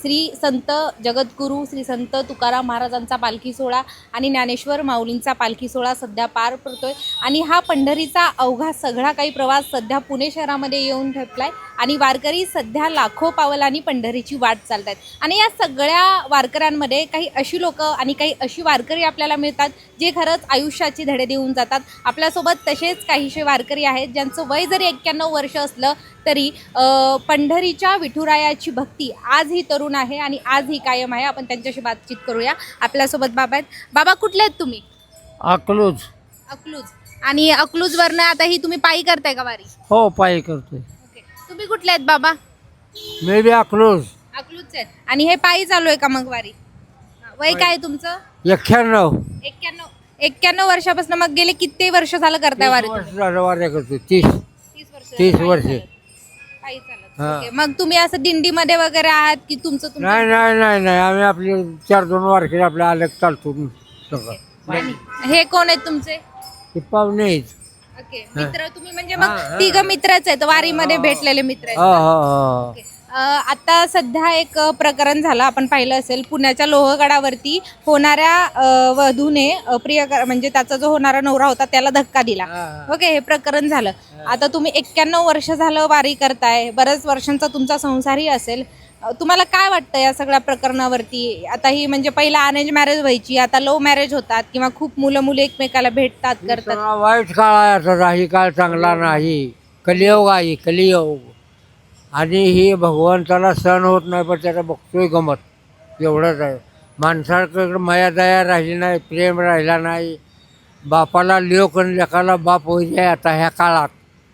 श्री संत जगद्गुरू श्री संत तुकाराम महाराजांचा पालखी सोहळा आणि ज्ञानेश्वर माऊलींचा पालखी सोहळा सध्या पार पडतोय आणि हा पंढरीचा अवघा सगळा काही प्रवास सध्या पुणे शहरामध्ये येऊन ठेपलाय आणि वारकरी सध्या लाखो पावलांनी पंढरीची वाट चालत आहेत. आणि या सगळ्या वारकऱ्यांमध्ये काही अशी लोक आणि काही अशी वारकरी आपल्याला मिळतात जे खरंच आयुष्याची धडे देऊन जातात. आपल्यासोबत तसेच काहीसे वारकरी आहेत ज्यांचं वय जरी 91 वर्ष असलं तरी पंढरीच्या विठुरायाची भक्ती आजही तरुण आहे आणि आजही कायम आहे. आपण त्यांच्याशी बातचीत करूया. आपल्यासोबत बाबा आहेत. बाबा कुठले आहेत तुम्ही? अकलूज. अकलूज. आणि अकलूजवरनं आता ही तुम्ही पायी करताय का वारी? हो, पायी करतोय. ओके. तुम्ही कुठले आहेत बाबा? मी बी अकलूज. अकलूजचे आहेत. आणि हे पायी चालू आहे का मग वारी? वय काय आहे तुमचं? 91. 91 वर्षापासून. मग गेले किती वर्ष झालं करताय वारी? 30 वर्ष झालं वाऱ्या करतोय. 30 30 वर्ष. पायी चालत. हा. ओके. मग तुम्ही असं दिंडीमध्ये वगैरे आहात की तुमचं नाही नाही नाही नाही आम्ही आपले 4-2 वारकरी आपल्या आले चालतो सगळं. आणि हे कोण आहेत तुमचे? ते पाहुणे आहेत. ओके. मित्र तुम्ही म्हणजे मग तिघ मित्रच आहेत वारीमध्ये भेटलेले मित्र आहेत हो का? हो हो. ओके. आता सध्या एक प्रकरण झालं, आपण पाहिलं असेल, पुण्याच्या लोहगडावरती होणाऱ्या वधूने म्हणजे त्याचा जो होणारा नवरा होता त्याला धक्का दिला. ओके. हे प्रकरण झालं. आता तुम्ही 91 वर्ष झालं वारी करताय, बऱ्याच वर्षांचा तुमचा संसारही असेल. तुम्हाला काय वाटतं या सगळ्या प्रकरणावरती? आता ही म्हणजे पहिला अरेंज मॅरेज व्हायची, आता लव्ह मॅरेज होतात किंवा खूप मुलं मुली एकमेकाला भेटतात करतात. सगळा वाईट काळ आहे आता. काही काळ चांगला नाही. कलियोग आहे, कलियोग. आणि ही भगवंताला सण होत नाही पण त्याला बघतोय गमत. एवढंच आहे. माणसाकडे माया दया राहिली नाही, प्रेम राहिला नाही. बापाला लेक आणि लेकाला बाप होईल आता ह्या काळात.